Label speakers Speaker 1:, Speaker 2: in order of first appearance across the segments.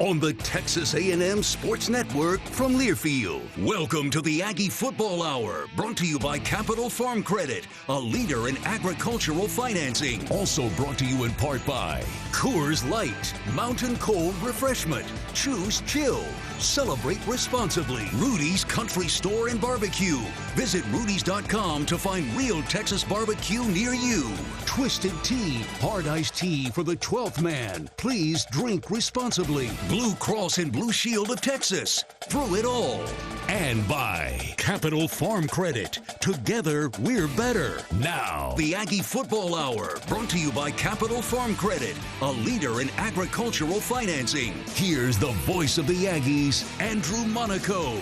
Speaker 1: on the Texas A&M Sports Network from Learfield. Welcome to the Aggie Football Hour, brought to you by Capital Farm Credit, a leader in agricultural financing. Also brought to you in part by Coors Light, Mountain Cold Refreshment. Choose chill. Celebrate responsibly. Rudy's Country Store and Barbecue. Visit rudys.com to find real Texas barbecue near you. Twisted Tea, hard iced tea for the 12th man. Please drink responsibly. Blue Cross and Blue Shield of Texas. Through it all. And by Capital Farm Credit. Together, we're better. Now, the Aggie Football Hour, brought to you by Capital Farm Credit, a leader in agricultural financing. Here's the voice of the Aggies, Andrew Monaco.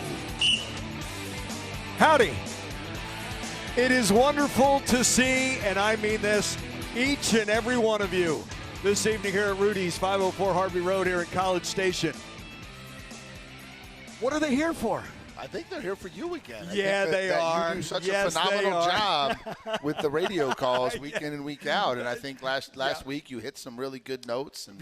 Speaker 2: Howdy. It is wonderful to see, and I mean this, each and every one of you this evening here at Rudy's, 504 Harvey Road here at College Station. What are they here for?
Speaker 3: I think they're here for you again.
Speaker 2: Yeah, they are.
Speaker 3: You do such
Speaker 2: Yes,
Speaker 3: a phenomenal
Speaker 2: they are.
Speaker 3: job with the radio calls week
Speaker 2: Yeah.
Speaker 3: in and week out. And I think last week you hit some really good notes. And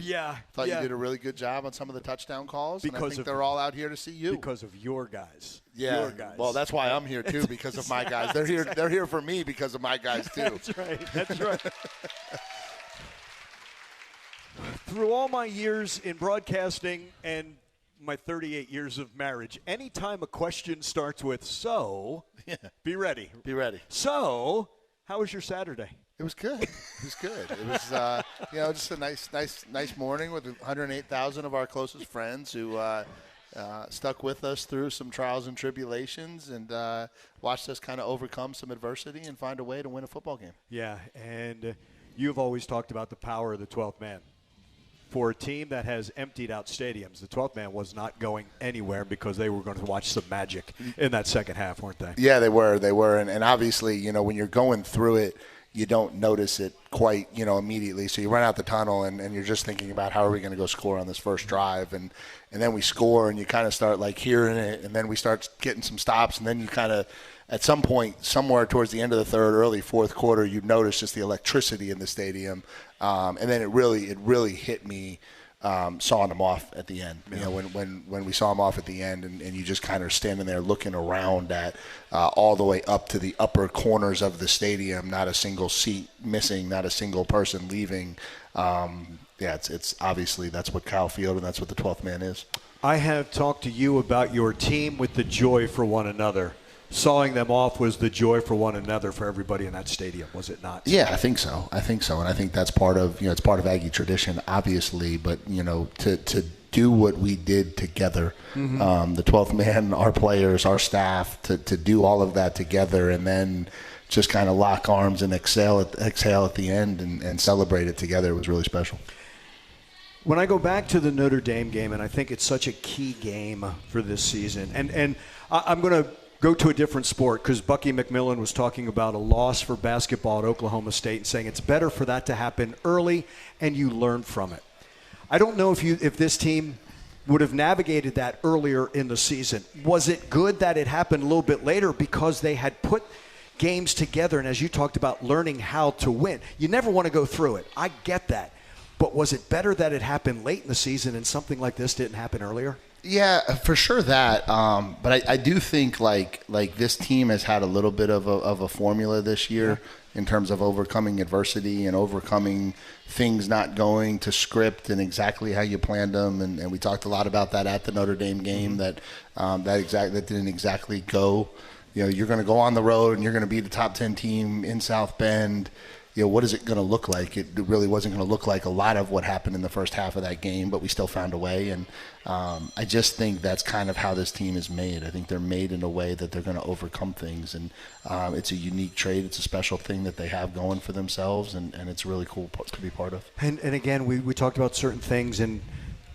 Speaker 3: thought you did a really good job on some of the touchdown calls. And I think they're all out here to see you.
Speaker 2: Because of your guys.
Speaker 3: Yeah.
Speaker 2: Your guys.
Speaker 3: Well, that's why I'm here too, because of my guys. They're here. They're here for me because of my guys too.
Speaker 2: That's right. That's right. Through all my years in broadcasting and my 38 years of marriage, anytime a question starts with "so," be ready.
Speaker 3: Be ready.
Speaker 2: So, how was your Saturday?
Speaker 3: It was good. It was good. It was, just a nice morning with 108,000 of our closest friends who stuck with us through some trials and tribulations and watched us kind of overcome some adversity and find a way to win a football game.
Speaker 2: Yeah, and you've always talked about the power of the 12th man. For a team that has emptied out stadiums, the 12th man was not going anywhere because they were going to watch some magic in that second half, weren't they?
Speaker 3: Yeah, they were. And obviously, when you're going through it, you don't notice it quite, immediately. So you run out the tunnel and you're just thinking about how are we going to go score on this first drive. And then we score and you kind of start like hearing it. And then we start getting some stops. And then you kind of, at some point, somewhere towards the end of the third, early fourth quarter, you notice just the electricity in the stadium. And then it really hit me sawing them off at the end.
Speaker 2: Yeah.
Speaker 3: When we saw them off at the end and you just kind of standing there looking around at all the way up to the upper corners of the stadium, not a single seat missing, not a single person leaving. It's obviously that's what Kyle Field and that's what the 12th man is.
Speaker 2: I have talked to you about your team with the joy for one another. Sawing them off was the joy for one another for everybody in that stadium, was it not?
Speaker 3: Yeah, I think so. And I think that's part of, it's part of Aggie tradition, obviously, but, to do what we did together, the 12th man, our players, our staff, to do all of that together and then just kind of lock arms and exhale at the end and celebrate it together was really special.
Speaker 2: When I go back to the Notre Dame game, and I think it's such a key game for this season, and I'm going to go to a different sport because Bucky McMillan was talking about a loss for basketball at Oklahoma State and saying it's better for that to happen early and you learn from it. I don't know if this team would have navigated that earlier in the season. Was it good that it happened a little bit later because they had put games together and as you talked about learning how to win? You never want to go through it. I get that. But was it better that it happened late in the season and something like this didn't happen earlier?
Speaker 3: Yeah, for sure that. But I do think like this team has had a little bit of a formula this year in terms of overcoming adversity and overcoming things not going to script and exactly how you planned them. And we talked a lot about that at the Notre Dame game that didn't exactly go. You're going to go on the road and you're going to be the top 10 team in South Bend. What is it going to look like? It really wasn't going to look like a lot of what happened in the first half of that game, but we still found a way. And I just think that's kind of how this team is made. I think they're made in a way that they're going to overcome things. And it's a unique trait. It's a special thing that they have going for themselves, and it's really cool to be part of.
Speaker 2: And again, we talked about certain things, and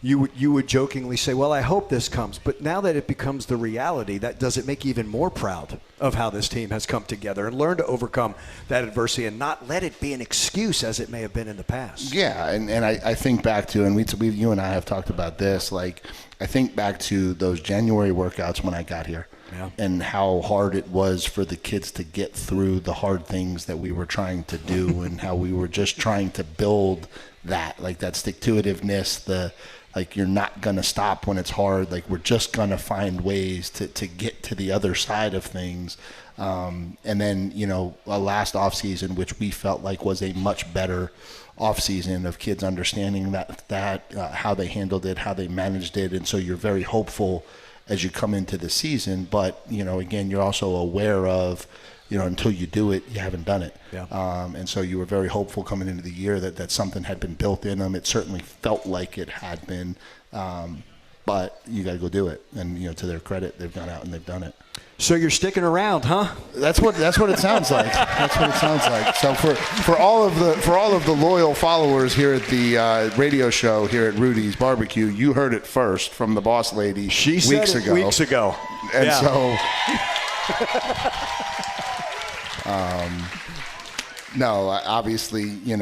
Speaker 2: you would jokingly say, well, I hope this comes. But now that it becomes the reality, that does it make you even more proud of how this team has come together and learned to overcome that adversity and not let it be an excuse as it may have been in the past.
Speaker 3: Yeah, and I think back to, and you and I have talked about this, like I think back to those January workouts when I got here.
Speaker 2: Yeah.
Speaker 3: And how hard it was for the kids to get through the hard things that we were trying to do, and how we were just trying to build that, like that stick-to-itiveness, like you're not going to stop when it's hard. Like we're just going to find ways to get to the other side of things. And then, a last offseason, which we felt like was a much better offseason of kids understanding that how they handled it, how they managed it. And so you're very hopeful as you come into the season, but again, you're also aware of, until you do it, you haven't done it.
Speaker 2: Yeah.
Speaker 3: And so you were very hopeful coming into the year that something had been built in them. It certainly felt like it had been, but you got to go do it. And to their credit, they've gone out and they've done it.
Speaker 2: So you're sticking around, huh?
Speaker 3: That's what it sounds like. That's what it sounds like. So for all of the loyal followers here at the radio show here at Rudy's Barbecue, you heard it first from the boss lady.
Speaker 2: She said it weeks ago.
Speaker 3: And so no, obviously, you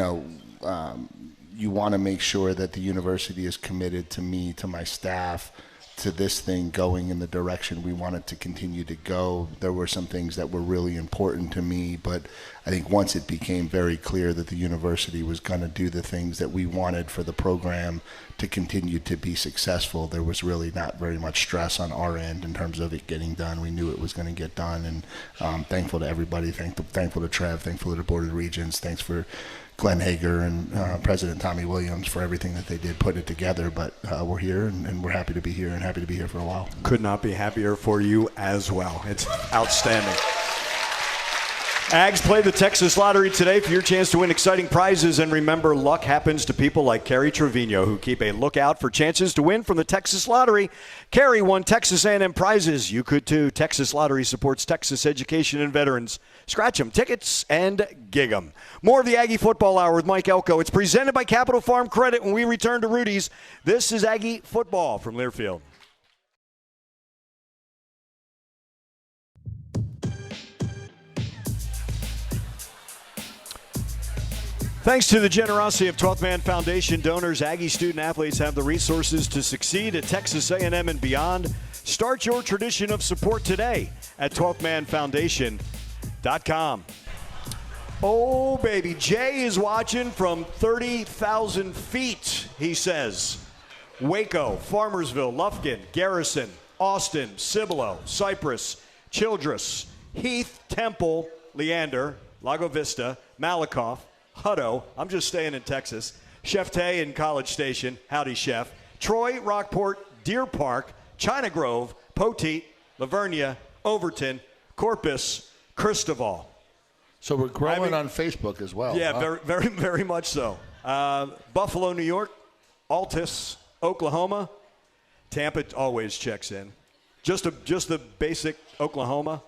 Speaker 3: want to make sure that the university is committed to me, to my staff, to this thing going in the direction we want it to continue to go. There were some things that were really important to me, but I think once it became very clear that the university was going to do the things that we wanted for the program to continue to be successful, there was really not very much stress on our end in terms of it getting done. We knew it was going to get done, and thankful to everybody, thankful to Trev, thankful to the Board of Regents, thanks for Glenn Hager and President Tommy Williams for everything that they did putting it together. But we're here, and we're happy to be here, and happy to be here for a while.
Speaker 2: Could not be happier for you as well. It's outstanding. Ags play the Texas Lottery today for your chance to win exciting prizes. And remember, luck happens to people like Carrie Trevino, who keep a lookout for chances to win from the Texas Lottery. Carrie won Texas A&M prizes. You could too. Texas Lottery supports Texas education and veterans. Scratch them tickets and gig them. More of the Aggie Football Hour with Mike Elko. It's presented by Capital Farm Credit when we return to Rudy's. This is Aggie Football from Learfield. Thanks to the generosity of 12th Man Foundation donors, Aggie student-athletes have the resources to succeed at Texas A&M and beyond. Start your tradition of support today at 12thmanfoundation.com. Oh, baby. Jay is watching from 30,000 feet, he says. Waco, Farmersville, Lufkin, Garrison, Austin, Cibolo, Cypress, Childress, Heath, Temple, Leander, Lago Vista, Malakoff, Hutto, I'm just staying in Texas, Chef Tay in College Station, howdy chef, Troy, Rockport, Deer Park, China Grove, Poteet, Lavernia, Overton, Corpus, Cristoval.
Speaker 3: So we're growing on Facebook as well.
Speaker 2: Yeah,
Speaker 3: huh?
Speaker 2: very, very, very much so. Buffalo, New York, Altus, Oklahoma, Tampa always checks in. Just the basic Oklahoma.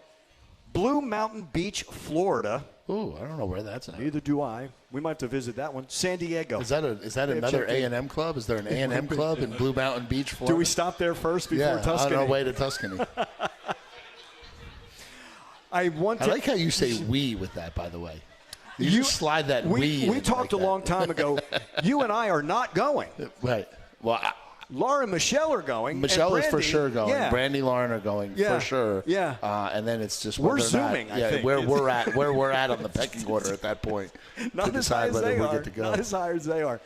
Speaker 2: Blue Mountain Beach, Florida.
Speaker 3: Ooh, I don't know where that's at.
Speaker 2: Neither do I. We might have to visit that one. San Diego.
Speaker 3: Is that another A&M club? Is there an A&M club in Blue Mountain Beach, Florida?
Speaker 2: Do we stop there first before Tuscany?
Speaker 3: On our way to Tuscany.
Speaker 2: I
Speaker 3: like how you say "we" with that, by the way. You just slide that "we."
Speaker 2: We talked a long time ago. You and I are not going.
Speaker 3: Right. Well,
Speaker 2: Laura and Michelle are going.
Speaker 3: Michelle
Speaker 2: and
Speaker 3: is for sure going.
Speaker 2: Yeah.
Speaker 3: Brandy, Lauren are going for sure.
Speaker 2: Yeah.
Speaker 3: And then it's just
Speaker 2: we're zooming. I think
Speaker 3: where we're at on the pecking order at that point.
Speaker 2: Not
Speaker 3: to
Speaker 2: as high
Speaker 3: decide
Speaker 2: as
Speaker 3: whether
Speaker 2: they
Speaker 3: we
Speaker 2: are.
Speaker 3: get to go.
Speaker 2: Not as high as they are.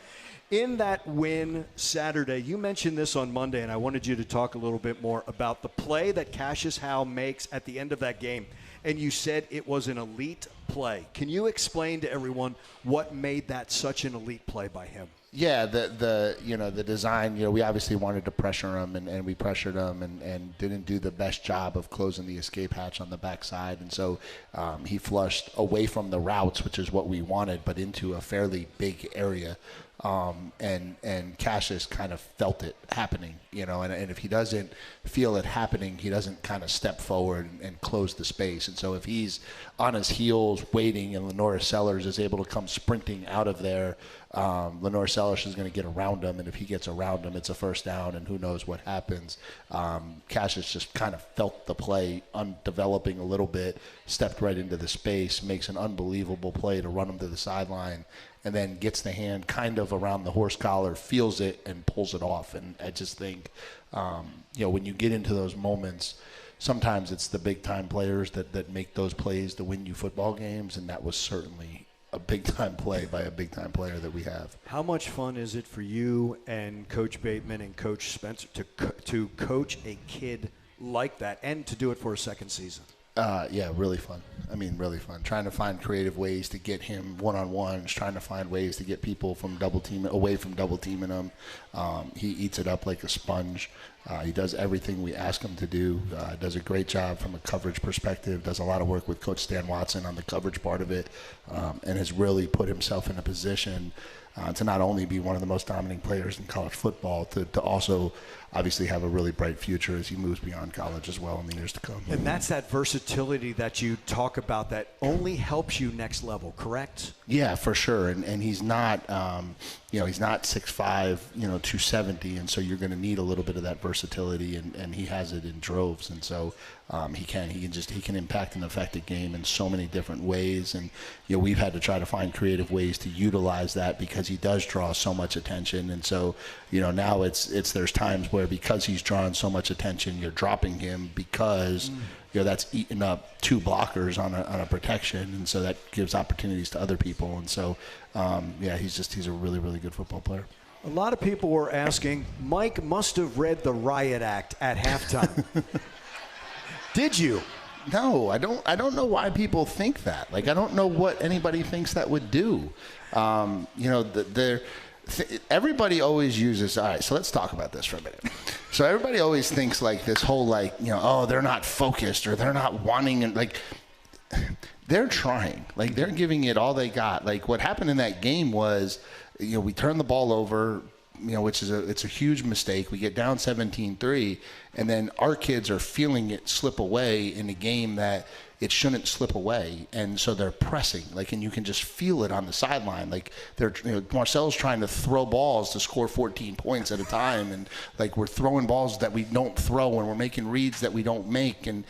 Speaker 2: In that win Saturday, you mentioned this on Monday, and I wanted you to talk a little bit more about the play that Cassius Howe makes at the end of that game. And you said it was an elite play. Can you explain to everyone what made that such an elite play by him?
Speaker 3: Yeah, the design, we obviously wanted to pressure him, and we pressured him and didn't do the best job of closing the escape hatch on the backside. And so he flushed away from the routes, which is what we wanted, but into a fairly big area. And Cassius kind of felt it happening, and if he doesn't feel it happening, he doesn't kind of step forward and close the space. And so if he's on his heels waiting and Lenora Sellers is able to come sprinting out of there, Lenore Sellish is going to get around him, and if he gets around him, it's a first down, and who knows what happens. Cassius just kind of felt the play developing a little bit, stepped right into the space, makes an unbelievable play to run him to the sideline, and then gets the hand kind of around the horse collar, feels it, and pulls it off. And I just think, when you get into those moments, sometimes it's the big-time players that make those plays to win you football games, and that was certainly a big-time play by a big-time player that we have.
Speaker 2: How much fun is it for you and Coach Bateman and Coach Spencer to coach a kid like that and to do it for a second season?
Speaker 3: Yeah, really fun. I mean, really fun. Trying to find creative ways to get him one-on-ones, trying to find ways to get people from away from double teaming him. He eats it up like a sponge. He does everything we ask him to do. Does a great job from a coverage perspective. Does a lot of work with Coach Stan Watson on the coverage part of it, and has really put himself in a position to not only be one of the most dominant players in college football, to also obviously have a really bright future as he moves beyond college as well in the years to come.
Speaker 2: And that's that versatility that you talk about that only helps you next level, correct?
Speaker 3: Yeah, for sure. And he's not, he's not 6'5", 270, and so you're going to need a little bit of that versatility, and he has it in droves. And so he can impact and affect a game in so many different ways. And we've had to try to find creative ways to utilize that because he does draw so much attention. And so now there's times where because he's drawing so much attention, you're dropping him because that's eating up two blockers on a protection, and so that gives opportunities to other people. And so he's a really, really good football player.
Speaker 2: A lot of people were asking, Mike must have read the riot act at halftime. Did you?
Speaker 3: No, I don't know why people think that. Like, I don't know what anybody thinks that would do. Everybody always uses, all right, so let's talk about this for a minute. So everybody always thinks like this whole they're not focused or they're not wanting, and like they're trying, like they're giving it all they got. Like what happened in that game was, we turned the ball over, which is it's a huge mistake. We get down 17-3, and then our kids are feeling it slip away in a game that it shouldn't slip away, and so they're pressing, and you can just feel it on the sideline. Like Marcel's trying to throw balls to score 14 points at a time, and we're throwing balls that we don't throw, and we're making reads that we don't make, and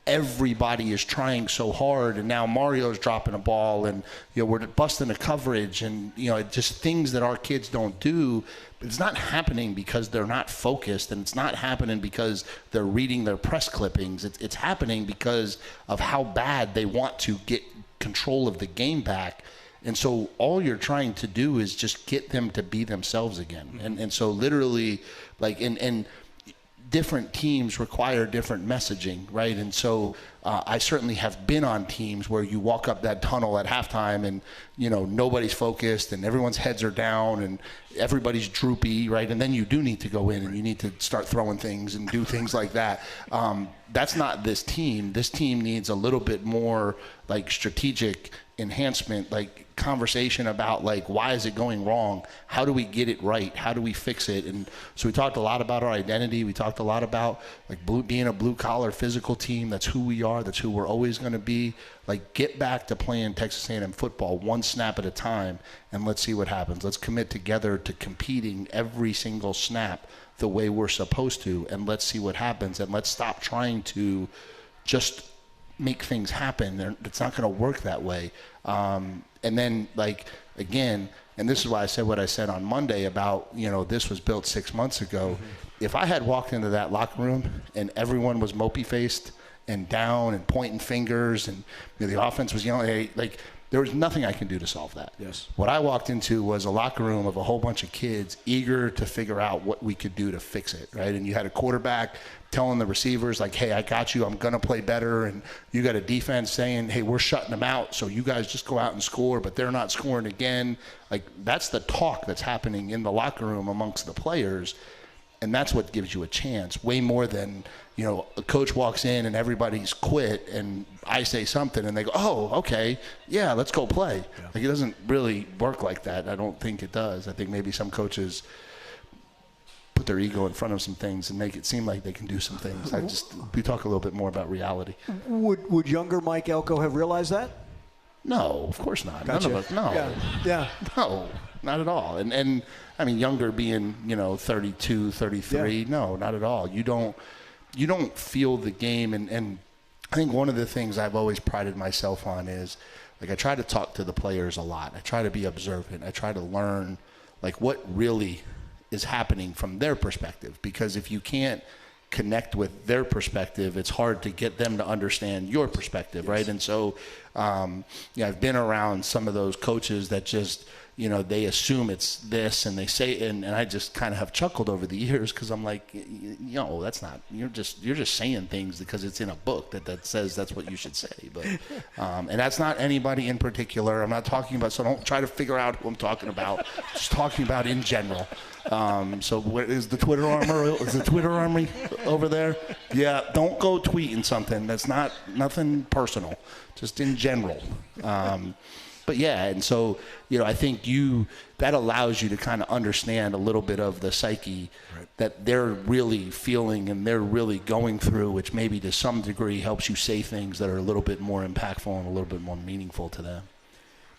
Speaker 3: everybody is trying so hard. And now Mario's dropping a ball, and we're busting a coverage, and just things that our kids don't do. It's not happening because they're not focused, and it's not happening because they're reading their press clippings. It's happening because of how bad they want to get control of the game back. And so all you're trying to do is just get them to be themselves again. And so literally, and different teams require different messaging, right? And so I certainly have been on teams where you walk up that tunnel at halftime and, nobody's focused and everyone's heads are down and everybody's droopy, right? And then you do need to go in and you need to start throwing things and do things like that. That's not this team. This team needs a little bit more strategic enhancement, conversation about why is it going wrong? How do we get it right? How do we fix it? And so we talked a lot about our identity. We talked a lot about being a blue collar physical team. That's who we are. That's who we're always going to be. Get back to playing Texas A&M football one snap at a time, and let's see what happens. Let's commit together to competing every single snap the way we're supposed to, and let's see what happens. And let's stop trying to just make things happen. It's not going to work that way. And then, again, and this is why I said what I said on Monday about, this was built 6 months ago. Mm-hmm. If I had walked into that locker room and everyone was mopey-faced and down and pointing fingers and the offense was yelling, there was nothing I can do to solve that.
Speaker 2: Yes.
Speaker 3: What I walked into was a locker room of a whole bunch of kids eager to figure out what we could do to fix it, right? And you had a quarterback telling the receivers, hey, I got you, I'm going to play better. And you got a defense saying, hey, we're shutting them out, so you guys just go out and score, but they're not scoring again. That's the talk that's happening in the locker room amongst the players. And that's what gives you a chance, way more than, a coach walks in and everybody's quit and I say something and they go, oh, okay, yeah, let's go play. Yeah. It doesn't really work like that. I don't think it does. I think maybe some coaches put their ego in front of some things and make it seem like they can do some things. We talk a little bit more about reality.
Speaker 2: Would younger Mike Elko have realized that?
Speaker 3: No, of course not.
Speaker 2: Gotcha.
Speaker 3: None of us. No.
Speaker 2: Yeah.
Speaker 3: No. not at all. And I mean, younger being, 32, 33,
Speaker 2: Yeah.
Speaker 3: no, not at all. You don't feel the game. And I think one of the things I've always prided myself on is, like, I try to talk to the players a lot. I try to be observant. I try to learn, like, what really is happening from their perspective. Because if you can't connect with their perspective, it's hard to get them to understand your perspective, right? And so, I've been around some of those coaches that just, they assume it's this, and they say, and I just kind of have chuckled over the years, because I'm like, that's not, you're just saying things because it's in a book that says that's what you should say. But and that's not anybody in particular. I'm not talking about, so don't try to figure out who I'm talking about. Just talking about in general. So what is the Twitter armor? Is the Twitter army over there? Yeah, don't go tweeting something that's nothing personal, just in general. But yeah, and so, I think that allows you to kind of understand a little bit of the psyche that they're really feeling and they're really going through, which maybe to some degree helps you say things that are a little bit more impactful and a little bit more meaningful to them.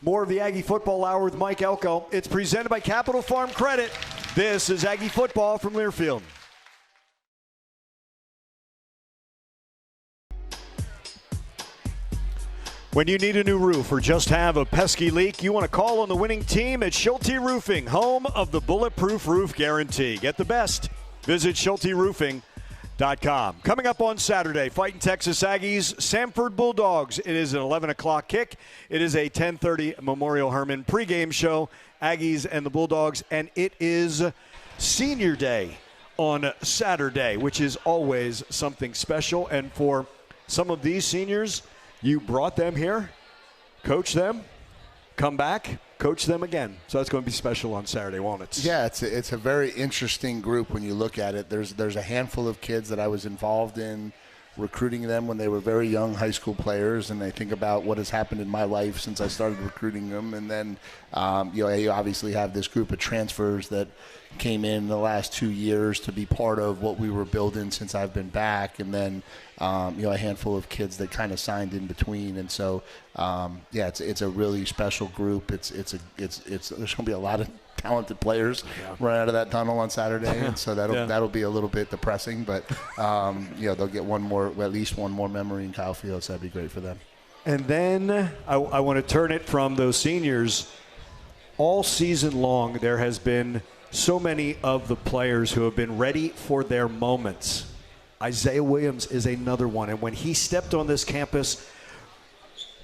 Speaker 2: More of the Aggie Football Hour with Mike Elko. It's presented by Capital Farm Credit. This is Aggie Football from Learfield. When you need a new roof or just have a pesky leak, you want to call on the winning team at Schulte Roofing, home of the Bulletproof Roof Guarantee. Get the best. Visit SchulteRoofing.com. Coming up on Saturday, fighting Texas Aggies, Sanford Bulldogs. It is an 11 o'clock kick. It is a 10:30 Memorial Hermann pregame show, Aggies and the Bulldogs, and it is Senior Day on Saturday, which is always something special. And for some of these seniors, you brought them here, coach them, come back, coach them again. So that's going to be special on Saturday, won't it?
Speaker 3: Yeah, it's a very interesting group when you look at it. There's a handful of kids that I was involved in recruiting them when they were very young high school players, and I think about what has happened in my life since I started recruiting them. And then, you obviously have this group of transfers that came in the last 2 years to be part of what we were building since I've been back, and then a handful of kids that kind of signed in between. And so it's a really special group. There's going to be a lot of talented players run out of that tunnel on Saturday, and so that'll be a little bit depressing, but they'll get at least one more memory in Kyle Field, so that'd be great for them.
Speaker 2: And then I want to turn it from those seniors. All season long, there has been so many of the players who have been ready for their moments. Isaiah Williams is another one, and when he stepped on this campus,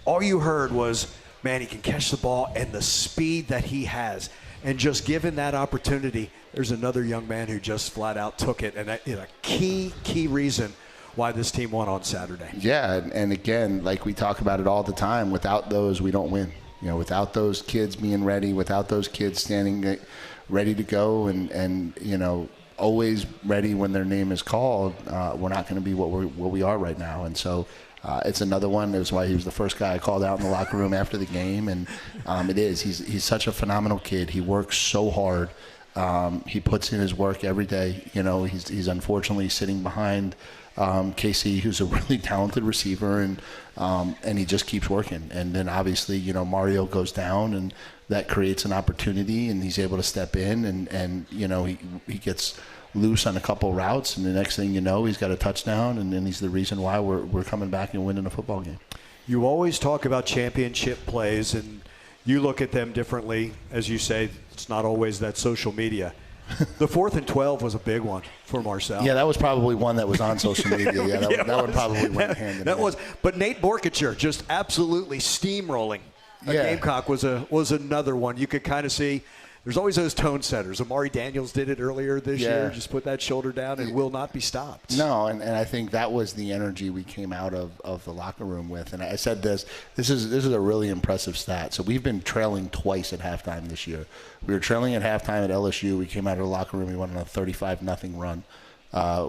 Speaker 2: all you heard was, man, he can catch the ball, and the speed that he has. And just given that opportunity, there's another young man who just flat out took it, and that is a key reason why this team won on Saturday.
Speaker 3: Yeah, and again, like we talk about it all the time, without those, we don't win. Without those kids being ready, without those kids standing ready to go and always ready when their name is called, we're not going to be what we are right now. And so it's another one. That's why he was the first guy I called out in the locker room after the game. And he's such a phenomenal kid. He works so hard. He puts in his work every day. He's unfortunately sitting behind KC, who's a really talented receiver, and he just keeps working. And then obviously, Mario goes down, and that creates an opportunity, and he's able to step in, and he gets loose on a couple routes, and the next thing you know, he's got a touchdown, and then he's the reason why we're coming back and winning a football game.
Speaker 2: You always talk about championship plays, and you look at them differently. As you say, it's not always that social media. The 4th and 12 was a big one for Marcel.
Speaker 3: Yeah, that was probably one that was on social media. Yeah, that would probably went hand in hand.
Speaker 2: But Nate Borkacher just absolutely steamrolling. Gamecock was another one. You could kind of see there's always those tone setters. Amari Daniels did it earlier this year. Just put that shoulder down and will not be stopped.
Speaker 3: No, and I think that was the energy we came out of the locker room with. And I said this is a really impressive stat. So we've been trailing twice at halftime this year. We were trailing at halftime at LSU. We came out of the locker room. We went on a 35-0 run.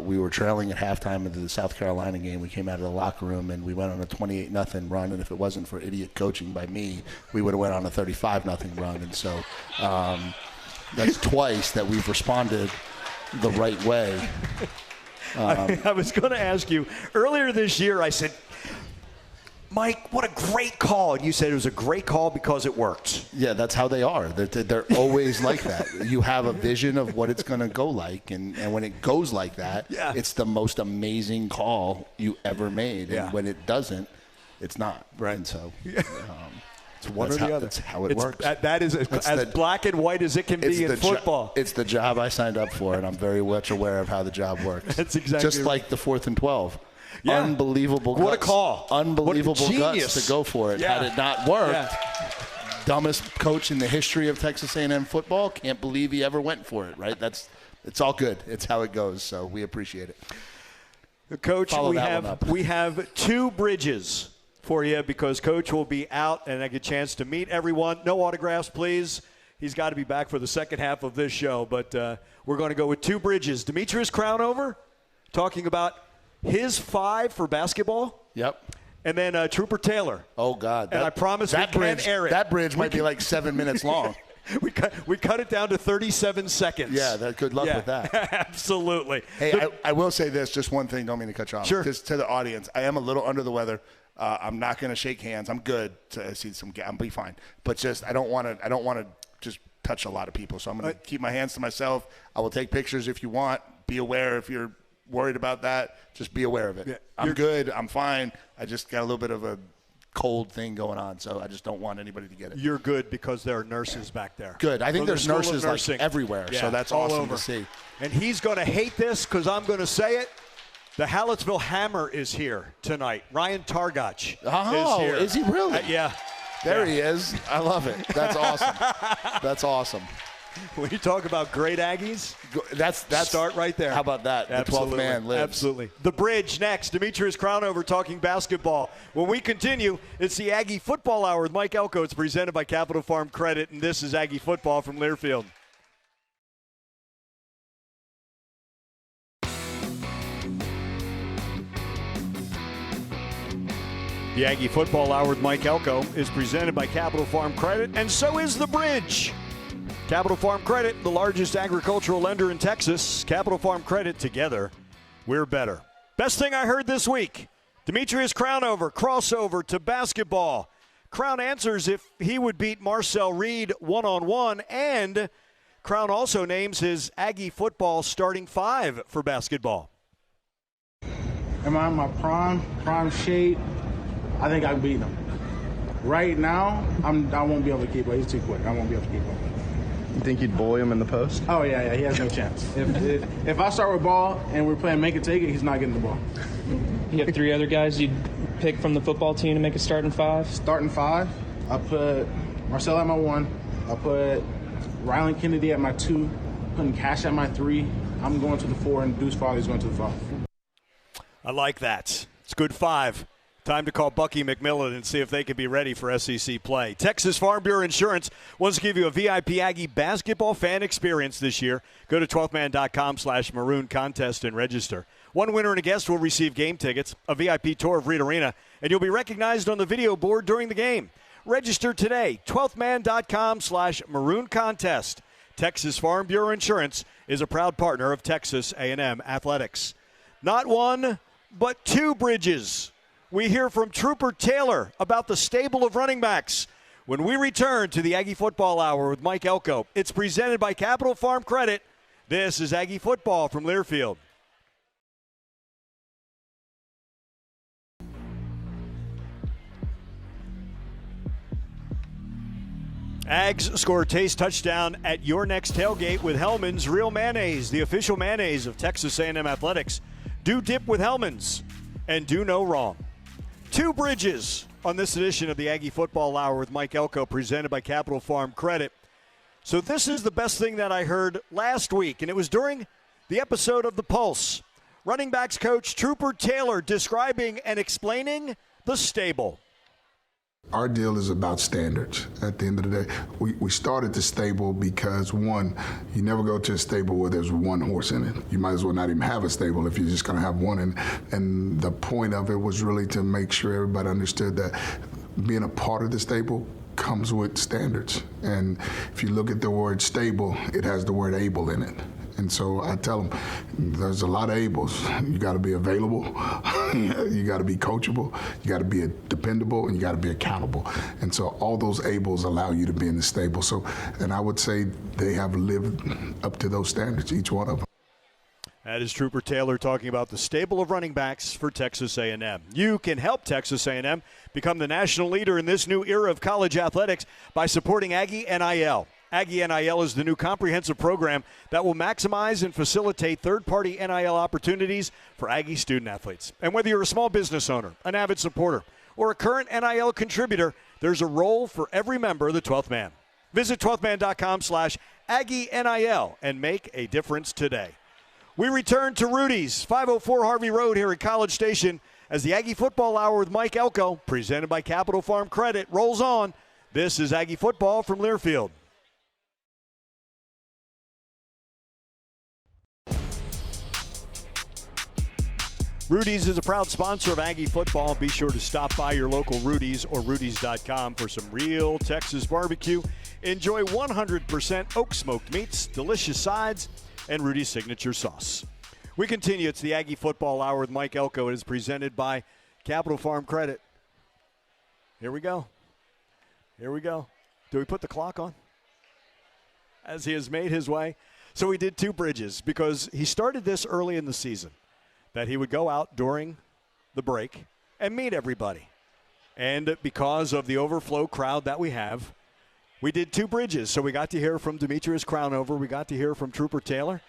Speaker 3: We were trailing at halftime of the South Carolina game. We came out of the locker room, and we went on a 28-0 run. And if it wasn't for idiot coaching by me, we would have went on a 35-0 run. And so that's twice that we've responded the right way.
Speaker 2: I was going to ask you, earlier this year I said, Mike, what a great call. You said it was a great call because it worked.
Speaker 3: Yeah, that's how they are. They're always like that. You have a vision of what it's going to go like, and when it goes like that, it's the most amazing call you ever made. And when it doesn't, it's not. Right. And so
Speaker 2: it's one or the other.
Speaker 3: That's how it works.
Speaker 2: That is as black and white as it can be in football.
Speaker 3: It's the job I signed up for, and I'm very much aware of how the job works.
Speaker 2: That's exactly
Speaker 3: just like the 4th and 12.
Speaker 2: Yeah.
Speaker 3: Unbelievable guts.
Speaker 2: What a call.
Speaker 3: Unbelievable guts to go for it.
Speaker 2: Yeah.
Speaker 3: Had it not worked, dumbest coach in the history of Texas A&M football, can't believe he ever went for it, right? It's all good. It's how it goes, so we appreciate it.
Speaker 2: Coach, we have 2 bridges for you because Coach will be out and I get a chance to meet everyone. No autographs, please. He's got to be back for the second half of this show, but we're going to go with 2 bridges. Demetrius Crownover talking about his 5 for basketball.
Speaker 3: Yep.
Speaker 2: And then Trooper Taylor.
Speaker 3: Oh, God.
Speaker 2: And I promise we can't air it.
Speaker 3: That bridge might be like 7 minutes long.
Speaker 2: We cut it down to 37 seconds.
Speaker 3: Yeah, good luck with that.
Speaker 2: Absolutely.
Speaker 3: Hey, I will say this, just one thing, don't mean to cut you off.
Speaker 2: Sure.
Speaker 3: Just to the audience, I am a little under the weather. I'm not going to shake hands. I'm good to see I'll be fine. But just I don't want to just touch a lot of people. So I'm going to keep my hands to myself. I will take pictures if you want. Be aware if you're worried about that, just be aware of it. Yeah, I'm good. I'm fine. I just got a little bit of a cold thing going on, so I just don't want anybody to get it.
Speaker 2: You're good because there are nurses back there.
Speaker 3: Good. I think there's nurses like everywhere, so that's awesome to see.
Speaker 2: And he's going to hate this because I'm going to say it. The Hallettsville Hammer is here tonight. Ryan Targach is here.
Speaker 3: Is he really?
Speaker 2: Yeah.
Speaker 3: There he is. I love it. That's awesome. That's awesome.
Speaker 2: When you talk about great Aggies,
Speaker 3: that's
Speaker 2: start right there.
Speaker 3: How about that?
Speaker 2: Absolutely.
Speaker 3: The 12th man lives.
Speaker 2: Absolutely. The Bridge next. Demetrius Crownover talking basketball. When we continue, it's the Aggie Football Hour with Mike Elko. It's presented by Capital Farm Credit, and this is Aggie Football from Learfield. The Aggie Football Hour with Mike Elko is presented by Capital Farm Credit, and so is The Bridge. Capital Farm Credit, the largest agricultural lender in Texas. Capital Farm Credit, together, we're better. Best thing I heard this week, Demetrius Crownover, crossover to basketball. Crown answers if he would beat Marcel Reed one-on-one, and Crown also names his Aggie football starting 5 for basketball.
Speaker 4: Am I in my prime shape? I think I can beat him. Right now, I won't be able to keep up. He's too quick. I won't be able to keep up.
Speaker 5: You think you'd bully him in the post?
Speaker 4: Oh, yeah, he has no chance. If I start with ball and we're playing make it take it, he's not getting the ball.
Speaker 6: You have 3 other guys you'd pick from the football team to make a starting 5?
Speaker 4: Starting 5, I put Marcel at my 1. I put Rylan Kennedy at my 2. Putting Cash at my 3. I'm going to the 4, and Deuce Farley's going to the 5.
Speaker 2: I like that. It's good 5. Time to call Bucky McMillan and see if they can be ready for SEC play. Texas Farm Bureau Insurance wants to give you a VIP Aggie basketball fan experience this year. Go to 12thman.com/maroon contest and register. One winner and a guest will receive game tickets, a VIP tour of Reed Arena, and you'll be recognized on the video board during the game. Register today, 12thman.com/maroon contest. Texas Farm Bureau Insurance is a proud partner of Texas A&M Athletics. Not 1, but 2 bridges. We hear from Trooper Taylor about the stable of running backs when we return to the Aggie Football Hour with Mike Elko. It's presented by Capital Farm Credit. This is Aggie Football from Learfield. Ags score a taste touchdown at your next tailgate with Hellman's Real Mayonnaise, the official mayonnaise of Texas A&M Athletics. Do dip with Hellman's and do no wrong. 2 bridges on this edition of the Aggie Football Hour with Mike Elko, presented by Capital Farm Credit. So this is the best thing that I heard last week, and it was during the episode of The Pulse. Running backs coach Trooper Taylor describing and explaining the stable.
Speaker 7: Our deal is about standards. At the end of the day, we started the stable because, one, you never go to a stable where there's one horse in it. You might as well not even have a stable if you're just going to have one. And the point of it was really to make sure everybody understood that being a part of the stable comes with standards. And if you look at the word stable, it has the word able in it. And so I tell them, there's a lot of ables. You got to be available, you got to be coachable, you got to be dependable, and you got to be accountable. And so all those ables allow you to be in the stable. So, and I would say they have lived up to those standards, each one of them.
Speaker 2: That is Trooper Taylor talking about the stable of running backs for Texas A&M. You can help Texas A&M become the national leader in this new era of college athletics by supporting Aggie NIL. Aggie NIL is the new comprehensive program that will maximize and facilitate third-party NIL opportunities for Aggie student-athletes. And whether you're a small business owner, an avid supporter, or a current NIL contributor, there's a role for every member of the 12th Man. Visit 12thman.com/AggieNIL and make a difference today. We return to Rudy's, 504 Harvey Road here at College Station as the Aggie Football Hour with Mike Elko, presented by Capital Farm Credit, rolls on. This is Aggie Football from Learfield. Rudy's is a proud sponsor of Aggie Football. Be sure to stop by your local Rudy's or Rudy's.com for some real Texas barbecue. Enjoy 100% oak smoked meats, delicious sides, and Rudy's signature sauce. We continue. It's the Aggie Football Hour with Mike Elko. It is presented by Capital Farm Credit. Here we go. Here we go. Do we put the clock on? As he has made his way. So he did two bridges because he started this early in the season, that he would go out during the break and meet everybody. And because of the overflow crowd that we have, we did two bridges. So we got to hear from Demetrius Crownover. We got to hear from Trooper Taylor.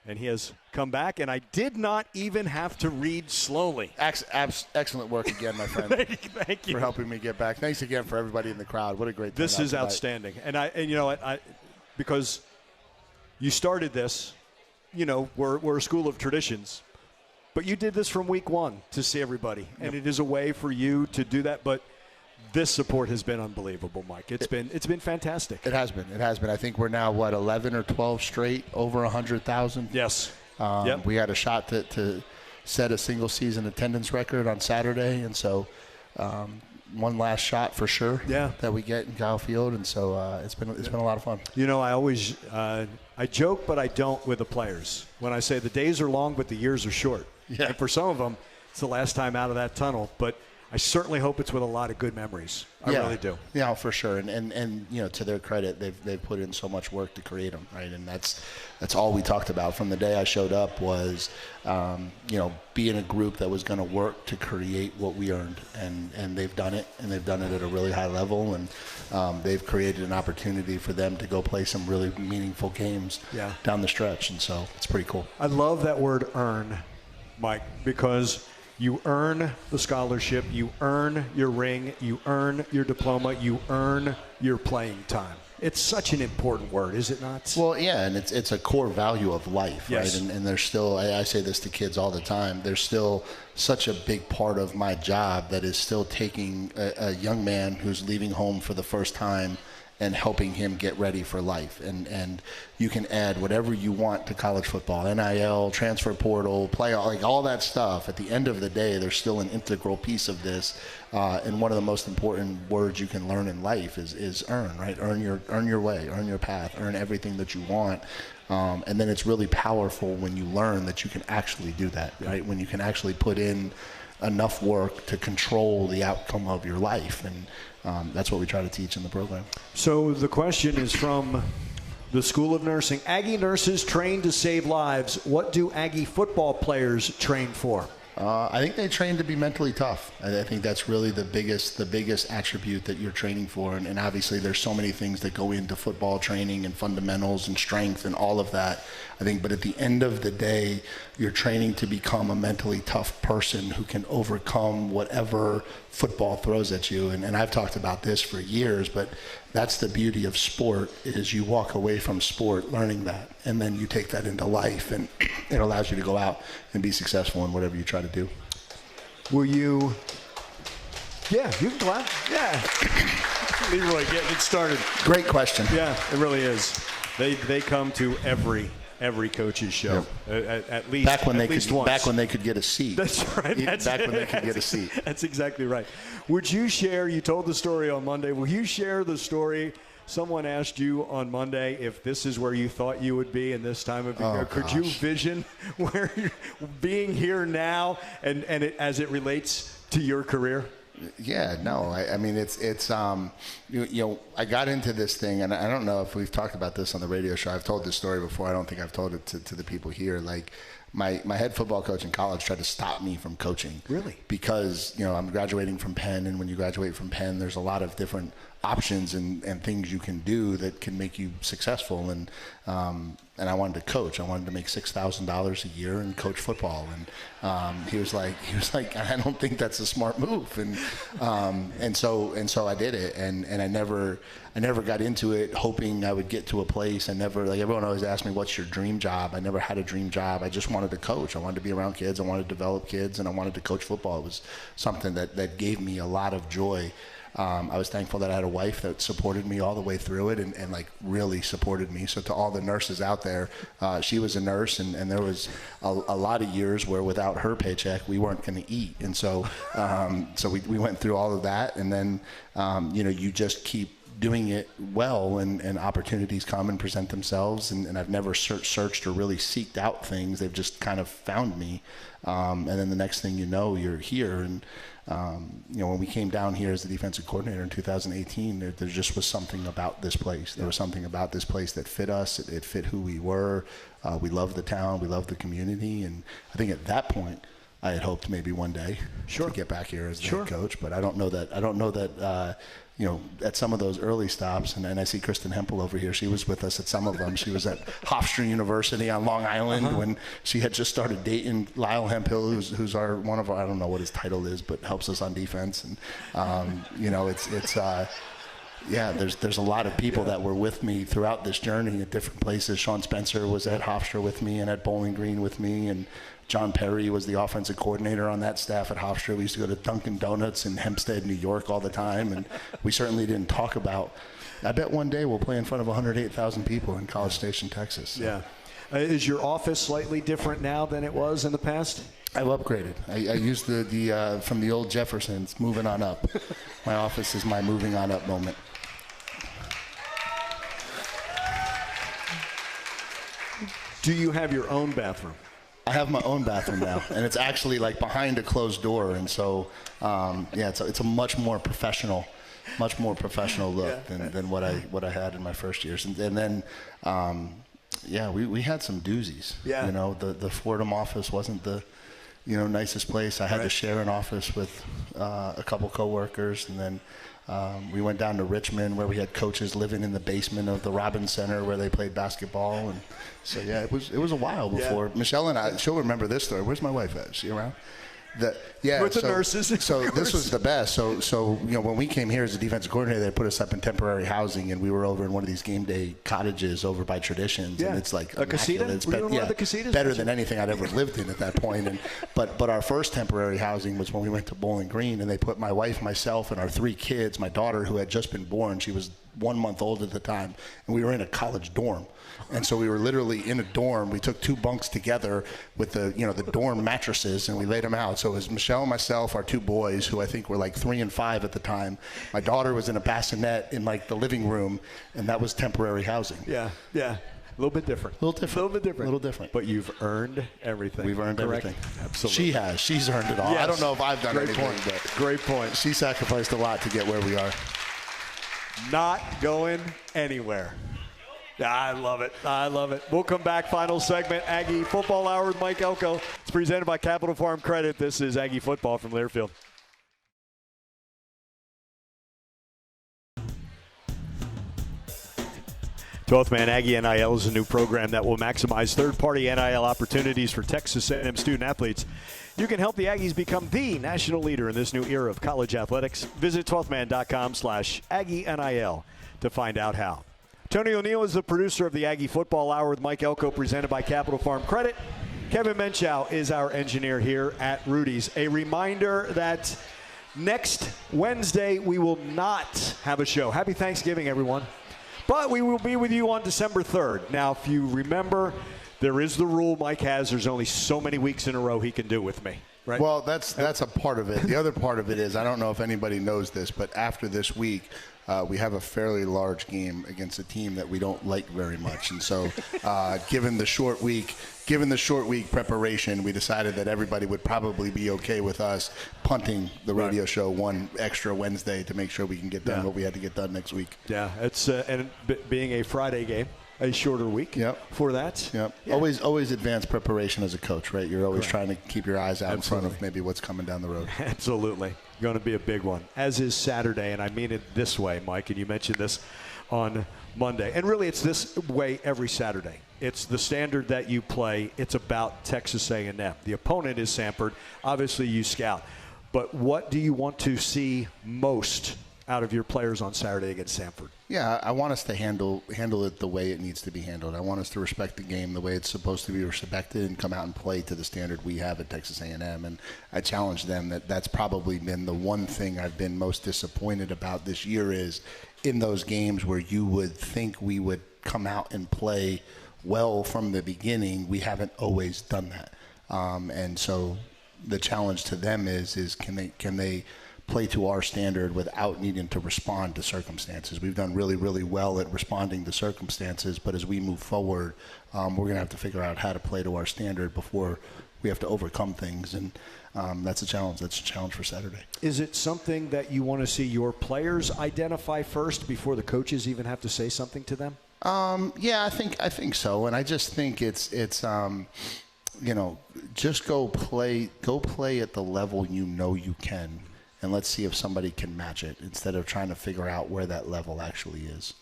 Speaker 2: And he has come back. And I did not even have to read slowly.
Speaker 3: Excellent work again, my friend.
Speaker 2: Thank you.
Speaker 3: For helping me get back. Thanks again for everybody in the crowd. What a great
Speaker 2: This is outstanding. And you know, because you started this, you know, we're a school of traditions. But you did this from week one to see everybody. And it is a way for you to do that. But this support has been unbelievable, Mike. It's been fantastic.
Speaker 3: It has been. I think we're now, 11 or 12 straight over 100,000?
Speaker 2: Yes.
Speaker 3: We had a shot to set a single season attendance record on Saturday. And so one last shot for sure that we get in Kyle Field. And so it's been a lot of fun.
Speaker 2: You know, I always I joke, but I don't with the players. When I say the days are long, but the years are short.
Speaker 3: Yeah.
Speaker 2: And for some of them, it's the last time out of that tunnel. But I certainly hope it's with a lot of good memories. I really do.
Speaker 3: Yeah, for sure. And you know, to their credit, they've put in so much work to create them, right? And that's all we talked about from the day I showed up was, you know, being a group that was going to work to create what we earned, and they've done it, and they've done it at a really high level, and they've created an opportunity for them to go play some really meaningful games down the stretch, and so it's pretty cool.
Speaker 2: I love that word "earn," Mike, because you earn the scholarship, you earn your ring, you earn your diploma, you earn your playing time. It's such an important word, is it not?
Speaker 3: Well, yeah, and it's a core value of life,
Speaker 2: yes.
Speaker 3: Right? And there's still, I say this to kids all the time, there's still such a big part of my job that is still taking a young man who's leaving home for the first time and helping him get ready for life. And you can add whatever you want to college football, NIL, transfer portal, playoff, like all that stuff. At the end of the day, there's still an integral piece of this. And one of the most important words you can learn in life is earn, right? Earn your way, earn your path, earn everything that you want. And then it's really powerful when you learn that you can actually do that, right? When you can actually put in enough work to control the outcome of your life. And that's what we try to teach in the program.
Speaker 2: So the question is from the School of Nursing. Aggie nurses train to save lives. What do Aggie football players train for?
Speaker 3: I think they train to be mentally tough. I think that's really the biggest attribute that you're training for. And obviously there's so many things that go into football training and fundamentals and strength and all of that. I think, but at the end of the day, you're training to become a mentally tough person who can overcome whatever football throws at you. And I've talked about this for years, but that's the beauty of sport, is you walk away from sport learning that, and then you take that into life, and it allows you to go out and be successful in whatever you try to do.
Speaker 2: Will you? Yeah, you can clap. Yeah. Leroy getting it started.
Speaker 3: Great question.
Speaker 2: Yeah, it really is. They come to every every coach's show.
Speaker 3: Yep.
Speaker 2: At least
Speaker 3: back when
Speaker 2: once.
Speaker 3: Back when they could get a seat.
Speaker 2: That's right.
Speaker 3: Back when they could get a seat.
Speaker 2: That's exactly right. Would you share? You told the story on Monday. Will you share the story? Someone asked you on Monday if this is where you thought you would be in this time of year. Could you vision where you're being here now and as it relates to your career?
Speaker 3: Yeah, no. I mean, it's I got into this thing, and I don't know if we've talked about this on the radio show. I've told this story before. I don't think I've told it to the people here. Like, my head football coach in college tried to stop me from coaching.
Speaker 2: Really?
Speaker 3: Because, I'm graduating from Penn, and when you graduate from Penn, there's a lot of different options and things you can do that can make you successful. And I wanted to coach. I wanted to make $6,000 a year and coach football. And he was like, I don't think that's a smart move. And so I did it. And I never got into it hoping I would get to a place. I never, like, everyone always asked me, what's your dream job? I never had a dream job. I just wanted to coach. I wanted to be around kids. I wanted to develop kids, and I wanted to coach football. It was something that gave me a lot of joy. I was thankful that I had a wife that supported me all the way through it and like really supported me. So to all the nurses out there, she was a nurse, and there was a lot of years where without her paycheck, we weren't going to eat. And so we went through all of that. And then, you just keep doing it well, and opportunities come and present themselves. And I've never searched or really seeked out things. They've just kind of found me. And then the next thing you know, you're here. And when we came down here as the defensive coordinator in 2018, there just was something about this place. There was something about this place that fit us. It fit who we were. We loved the town. We loved the community. And I think at that point, I had hoped maybe one day to get back here as the head coach. But I don't know that. At some of those early stops, and I see Kristen Hempel over here. She was with us at some of them. She was at Hofstra University on Long Island when she had just started dating Lyle Hemphill, who's one of our, I don't know what his title is, but helps us on defense. And there's a lot of people that were with me throughout this journey at different places. Sean Spencer was at Hofstra with me and at Bowling Green with me, and John Perry was the offensive coordinator on that staff at Hofstra. We used to go to Dunkin' Donuts in Hempstead, New York all the time, and we certainly didn't talk about, I bet one day we'll play in front of 108,000 people in College Station, Texas. So.
Speaker 2: Yeah. Is your office slightly different now than it was in the past?
Speaker 3: I've upgraded. I used the from the old Jeffersons, moving on up. My office is my moving on up moment.
Speaker 2: Do you have your own bathroom?
Speaker 3: I have my own bathroom now, and it's actually like behind a closed door, and so it's a much more professional look than what I had in my first years, and then we had some doozies. Yeah. The Fordham office wasn't the nicest place. I had to share an office with a couple coworkers, and then we went down to Richmond where we had coaches living in the basement of the Robbins Center where they played basketball. And so, it was a while before. Michelle and she'll remember this story. Where's my wife at? Is she around?
Speaker 2: With the nurses.
Speaker 3: So this was the best. So when we came here as a defensive coordinator, they put us up in temporary housing, and we were over in one of these game day cottages over by Traditions, and it's like
Speaker 2: a casita.
Speaker 3: Better than anything I'd ever lived in at that point. And but our first temporary housing was when we went to Bowling Green, and they put my wife, myself, and our 3 kids. My daughter, who had just been born, she was 1 month old at the time, and we were in a college dorm. And so we were literally in a dorm. We took 2 bunks together with the dorm mattresses, and we laid them out. So it was Michelle and myself, our 2 boys, who I think were like 3 and 5 at the time. My daughter was in a bassinet in like the living room, and that was temporary housing.
Speaker 2: Yeah. A little bit different. A little different. But you've earned everything.
Speaker 3: We've earned everything.
Speaker 2: Absolutely.
Speaker 3: She has. She's earned it all. Yes. I don't know if I've done anything.
Speaker 2: Great point.
Speaker 3: She sacrificed a lot to get where we are.
Speaker 2: Not going anywhere. I love it. We'll come back. Final segment, Aggie Football Hour with Mike Elko. It's presented by Capital Farm Credit. This is Aggie Football from Learfield. Twelfth Man Aggie NIL is a new program that will maximize third-party NIL opportunities for Texas A&M student-athletes. You can help the Aggies become the national leader in this new era of college athletics. Visit 12thman.com/AggieNIL to find out how. Tony O'Neill is the producer of the Aggie Football Hour with Mike Elko, presented by Capital Farm Credit. Kevin Menchow is our engineer here at Rudy's. A reminder that next Wednesday we will not have a show. Happy Thanksgiving, everyone. But we will be with you on December 3rd. Now, if you remember, there is the rule Mike has. There's only so many weeks in a row he can do with me. Right?
Speaker 3: Well, that's a part of it. The other part of it is, I don't know if anybody knows this, but after this week, we have a fairly large game against a team that we don't like very much. And so given the short week preparation, we decided that everybody would probably be okay with us punting the radio show one extra Wednesday to make sure we can get done what we had to get done next week.
Speaker 2: Yeah, it's and being a Friday game, a shorter week for that.
Speaker 3: Yep. Yeah. Always advanced preparation as a coach, right? You're always trying to keep your eyes out in front of maybe what's coming down the road.
Speaker 2: Absolutely. Going to be a big one, as is Saturday, and I mean it this way, Mike, and you mentioned this on Monday. And really, it's this way every Saturday. It's the standard that you play. It's about Texas A&M. The opponent is Sanford. Obviously, you scout. But what do you want to see most out of your players on Saturday against Sanford?
Speaker 3: Yeah, I want us to handle it the way it needs to be handled. I want us to respect the game the way it's supposed to be respected and come out and play to the standard we have at Texas A&M. And I challenge them that's probably been the one thing I've been most disappointed about this year is in those games where you would think we would come out and play well from the beginning, we haven't always done that. And so the challenge to them is can they play to our standard without needing to respond to circumstances. We've done really, really well at responding to circumstances, but as we move forward, we're going to have to figure out how to play to our standard before we have to overcome things, and that's a challenge. That's a challenge for Saturday.
Speaker 2: Is it something that you want to see your players identify first before the coaches even have to say something to them?
Speaker 3: Yeah, I think so, and I just think it's just go play at the level you can. And let's see if somebody can match it instead of trying to figure out where that level actually is.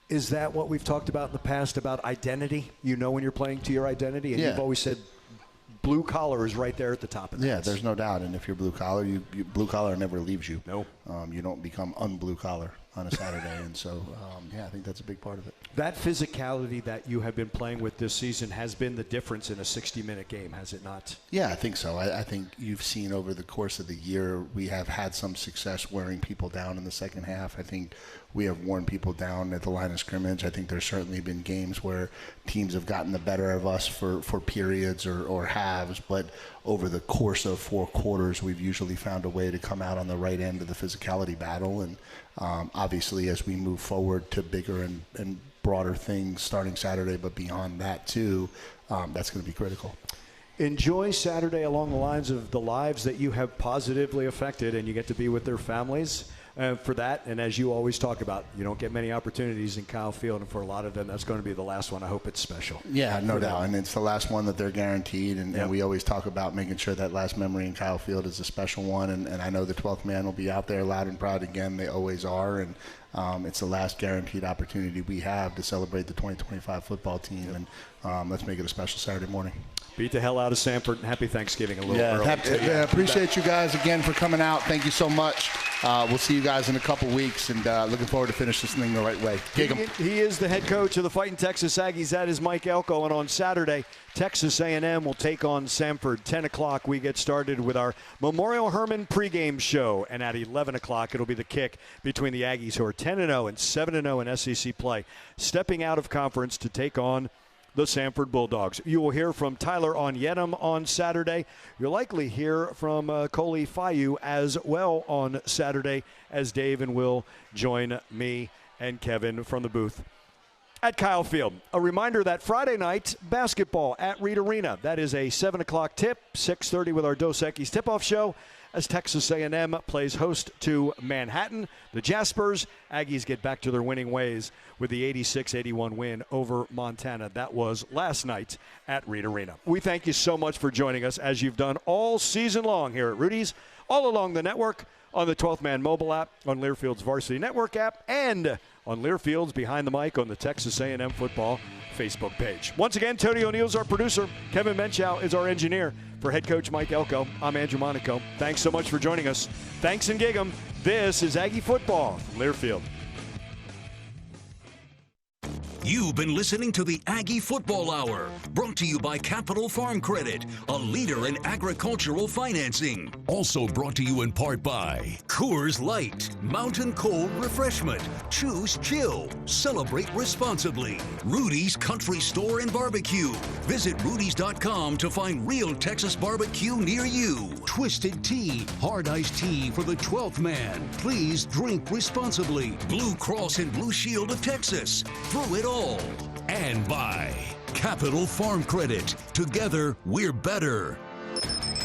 Speaker 2: Is that what we've talked about in the past about identity? You know when you're playing to your identity, and you've always said blue collar is right there at the top of the list.
Speaker 3: There's no doubt. And if you're blue collar, blue collar never leaves you.
Speaker 2: No.
Speaker 3: You don't become unblue collar on a Saturday. And so, I think that's a big part of it.
Speaker 2: That physicality that you have been playing with this season has been the difference in a 60-minute game, has it not?
Speaker 3: Yeah, I think so. I think you've seen over the course of the year we have had some success wearing people down in the second half. I think we have worn people down at the line of scrimmage. I think there's certainly been games where teams have gotten the better of us for periods or halves, but over the course of 4 quarters, we've usually found a way to come out on the right end of the physicality battle. And obviously, as we move forward to bigger and broader things starting Saturday, but beyond that too, that's going to be critical.
Speaker 2: Enjoy Saturday along the lines of the lives that you have positively affected, and you get to be with their families for that. And as you always talk about, you don't get many opportunities in Kyle Field, and for a lot of them, that's going to be the last one. I hope it's special.
Speaker 3: Yeah, no doubt. And it's the last one that they're guaranteed, and we always talk about making sure that last memory in Kyle Field is a special one. And I know the 12th man will be out there loud and proud again. They always are. And it's the last guaranteed opportunity we have to celebrate the 2025 football team. And let's make it a special Saturday morning.
Speaker 2: Beat the hell out of Sanford, and happy Thanksgiving a little early.
Speaker 3: Appreciate you guys again for coming out. Thank you so much. We'll see you guys in a couple weeks, and looking forward to finish this thing the right way.
Speaker 2: He is the head coach of the Fighting Texas Aggies. That is Mike Elko, and on Saturday, Texas A&M will take on Sanford. 10 o'clock, we get started with our Memorial Hermann pregame show, and at 11 o'clock, it'll be the kick between the Aggies, who are 10-0 and 7-0 in SEC play, stepping out of conference to take on the Sanford Bulldogs. You will hear from Tyler Onyetum on Saturday. You'll likely hear from Coley Fayu as well on Saturday, as Dave and Will join me and Kevin from the booth at Kyle Field. A reminder that Friday night basketball at Reed Arena. That is a 7 o'clock tip, 6:30 with our Dos Equis tip-off show, as Texas A&M plays host to Manhattan. The Jaspers, Aggies get back to their winning ways with the 86-81 win over Montana. That was last night at Reed Arena. We thank you so much for joining us, as you've done all season long here at Rudy's, all along the network, on the 12th Man mobile app, on Learfield's Varsity Network app, and on Learfield's Behind the Mic on the Texas A&M Football Facebook page. Once again, Tony O'Neill's our producer. Kevin Menchow is our engineer. For head coach Mike Elko, I'm Andrew Monaco. Thanks so much for joining us. Thanks and gig 'em. This is Aggie Football from Learfield.
Speaker 1: You've been listening to the Aggie Football Hour, brought to you by Capital Farm Credit, a leader in agricultural financing. Also brought to you in part by Coors Light, Mountain Cold Refreshment. Choose chill. Celebrate responsibly. Rudy's Country Store and Barbecue. Visit rudys.com to find real Texas barbecue near you. Twisted Tea, hard iced tea for the 12th man. Please drink responsibly. Blue Cross and Blue Shield of Texas. Through it all. And by Capital Farm Credit. Together, we're better.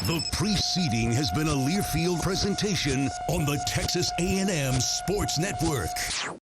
Speaker 1: The preceding has been a Learfield presentation on the Texas A&M Sports Network.